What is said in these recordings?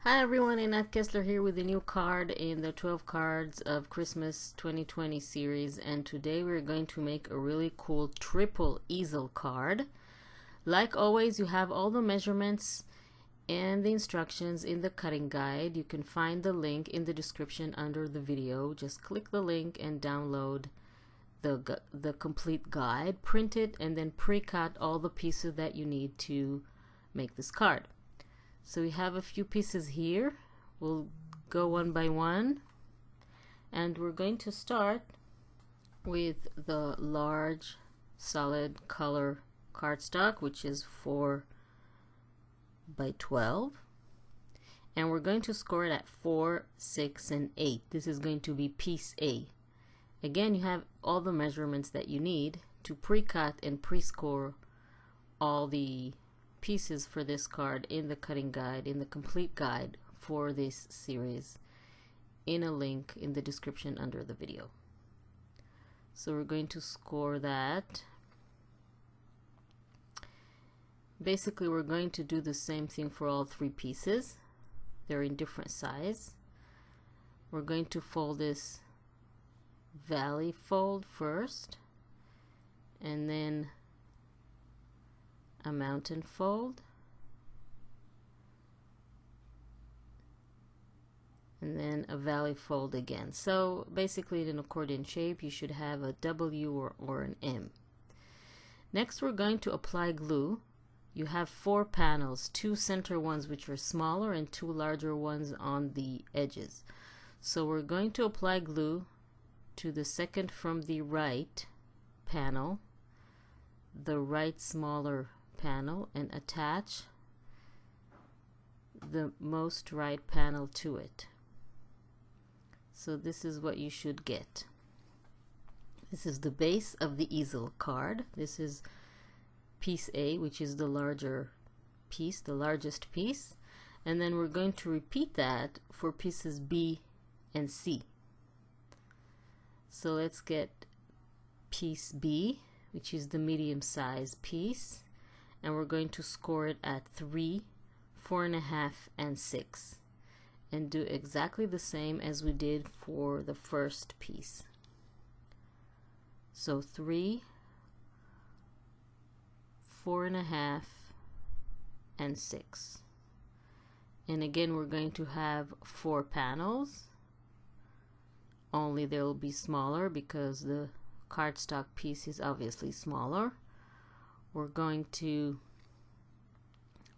Hi everyone, Annette Kessler here with a new card in the 12 cards of Christmas 2020 series, and today we're going to make a really cool triple easel card. Like always, you have all the measurements and the instructions in the cutting guide. You can find the link in the description under the video. Just click the link and download the complete guide, print it, and then pre-cut all the pieces that you need to make this card. So we have a few pieces here. We'll go one by one, and we're going to start with the large solid color cardstock, which is 4 by 12, and we're going to score it at 4, 6, and 8. This is going to be piece A. Again, you have all the measurements that you need to pre-cut and pre-score all the pieces for this card in the cutting guide, in the complete guide for this series, in a link in the description under the video. So we're going to score that. Basically, we're going to do the same thing for all 3 pieces. They're in different size. We're going to fold this valley fold first, and then a mountain fold, and then a valley fold again. So basically, in an accordion shape, you should have a W or an M. Next, we're going to apply glue. You have 4 panels, 2 center ones which are smaller and 2 larger ones on the edges. So we're going to apply glue to the second from the right panel, the right smaller panel, and attach the most right panel to it. So this is what you should get. This is the base of the easel card. This is piece A, which is the larger piece, the largest piece, and then we're going to repeat that for pieces B and C. So let's get piece B, which is the medium size piece, and we're going to score it at 3, 4.5, and 6, and do exactly the same as we did for the first piece. So 3, 4.5, and 6. And again, we're going to have 4 panels, only they will be smaller because the cardstock piece is obviously smaller. We're going to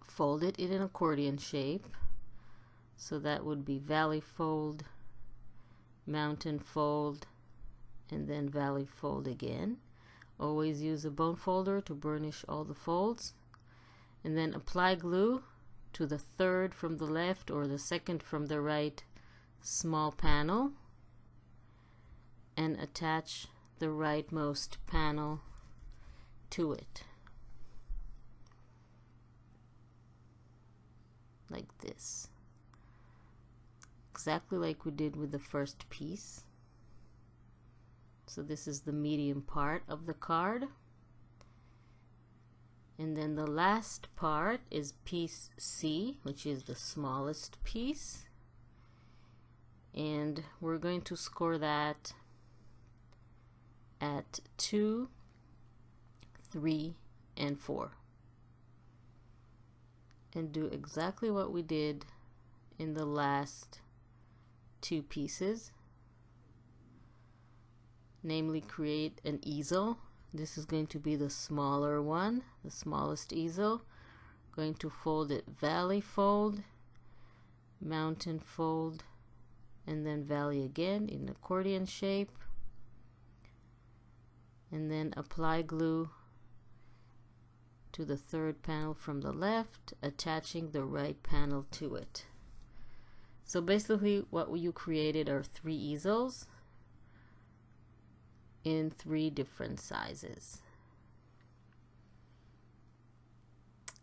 fold it in an accordion shape, so that would be valley fold, mountain fold, and then valley fold again. Always use a bone folder to burnish all the folds, and then apply glue to the third from the left or the second from the right small panel, and attach the rightmost panel to it, like this, exactly like we did with the first piece. So this is the medium part of the card, and then the last part is piece C, which is the smallest piece, and we're going to score that at 2, 3, and 4, and do exactly what we did in the last 2 pieces, namely create an easel. This is going to be the smaller one, the smallest easel. Going to fold it valley fold, mountain fold, and then valley again in accordion shape, and then apply glue to the third panel from the left, attaching the right panel to it. So basically what you created are 3 easels in 3 different sizes.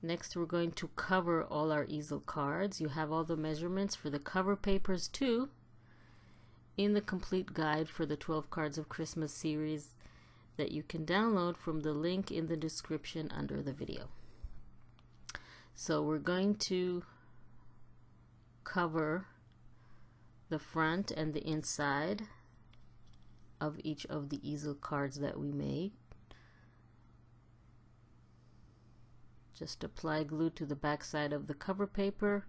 Next, we're going to cover all our easel cards. You have all the measurements for the cover papers too in the complete guide for the 12 cards of Christmas series that you can download from the link in the description under the video. So we're going to cover the front and the inside of each of the easel cards that we made. Just apply glue to the back side of the cover paper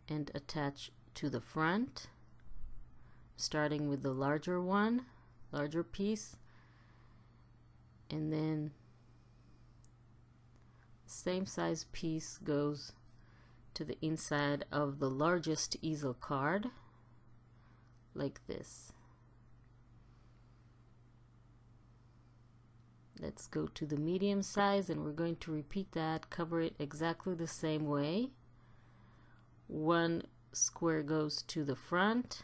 and attach to the front, starting with the larger piece, and then same size piece goes to the inside of the largest easel card, like this. Let's go to the medium size, and we're going to repeat that, cover it exactly the same way. One square goes to the front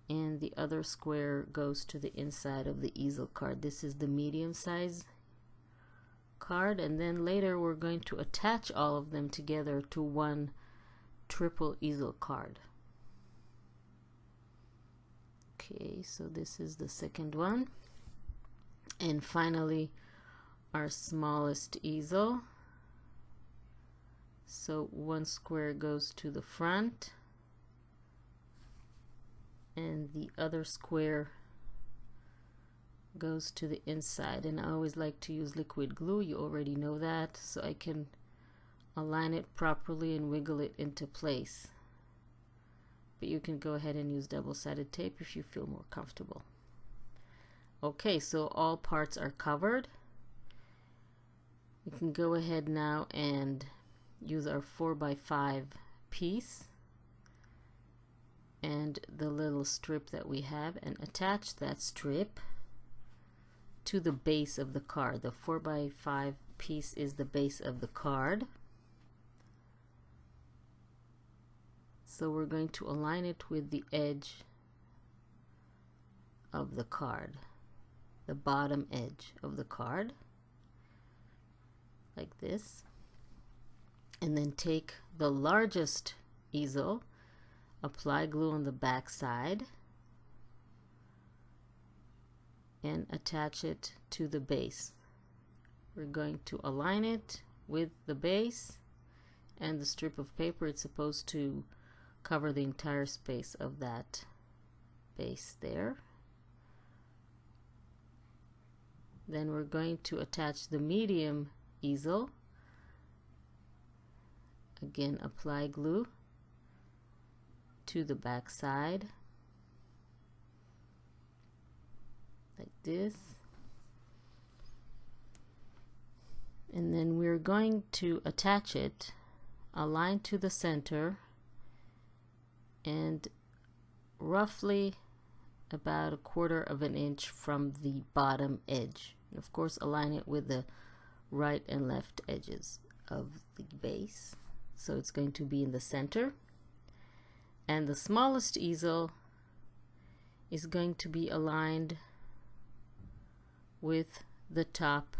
and the other square goes to the inside of the easel card. This is the medium size card, and then later we're going to attach all of them together to one triple easel card. Okay, so this is the second one. And finally, our smallest easel. So one square goes to the front and the other square goes to the inside. And I always like to use liquid glue, you already know that, so I can align it properly and wiggle it into place. But you can go ahead and use double-sided tape if you feel more comfortable. Okay, so all parts are covered. We can go ahead now and use our 4x5 piece and the little strip that we have and attach that strip to the base of the card. The 4x5 piece is the base of the card. So we're going to align it with the edge of the card, the bottom edge of the card, like this. And then take the largest easel, apply glue on the back side, and attach it to the base. We're going to align it with the base and the strip of paper. It's supposed to cover the entire space of that base there. Then we're going to attach the medium easel. Again, apply glue to the back side, like this. And then we're going to attach it, align to the center, and roughly about 1/4 of an inch from the bottom edge. And of course, align it with the right and left edges of the base. So it's going to be in the center. And the smallest easel is going to be aligned with the top,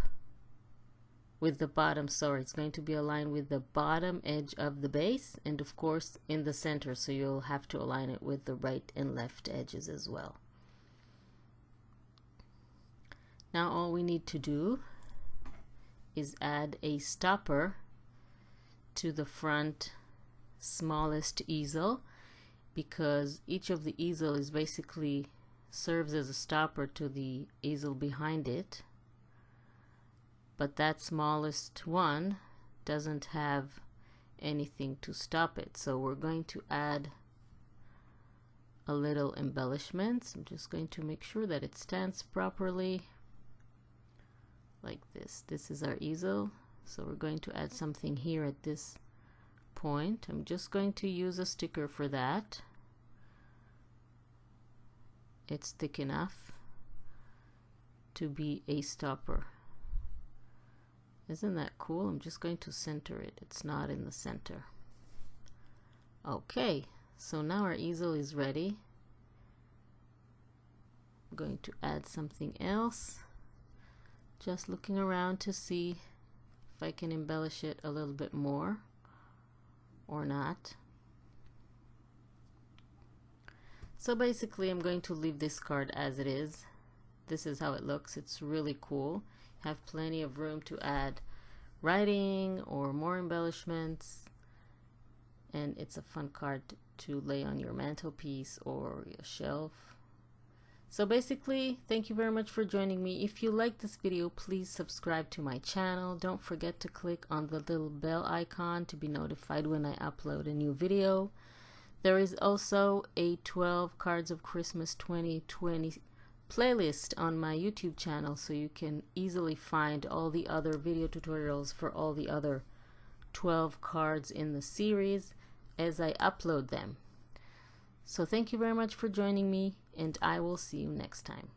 with the bottom, sorry, it's going to be aligned with the bottom edge of the base, and of course in the center, so you'll have to align it with the right and left edges as well. Now all we need to do is add a stopper to the front smallest easel, because each of the easel is basically serves as a stopper to the easel behind it, but that smallest one doesn't have anything to stop it. So we're going to add a little embellishments. I'm just going to make sure that it stands properly, like this. This is our easel, so we're going to add something here at this point. I'm just going to use a sticker for that. It's thick enough to be a stopper. Isn't that cool? I'm just going to center it. It's not in the center. Okay, so now our easel is ready. I'm going to add something else. Just looking around to see if I can embellish it a little bit more or not. So basically I'm going to leave this card as it is. This is how it looks. It's really cool. Have plenty of room to add writing or more embellishments. and it's a fun card to lay on your mantelpiece or your shelf. So basically, thank you very much for joining me. If you like this video, please subscribe to my channel. Don't forget to click on the little bell icon to be notified when I upload a new video. There is also a 12 Cards of Christmas 2020 playlist on my YouTube channel, so you can easily find all the other video tutorials for all the other 12 cards in the series as I upload them. So thank you very much for joining me, and I will see you next time.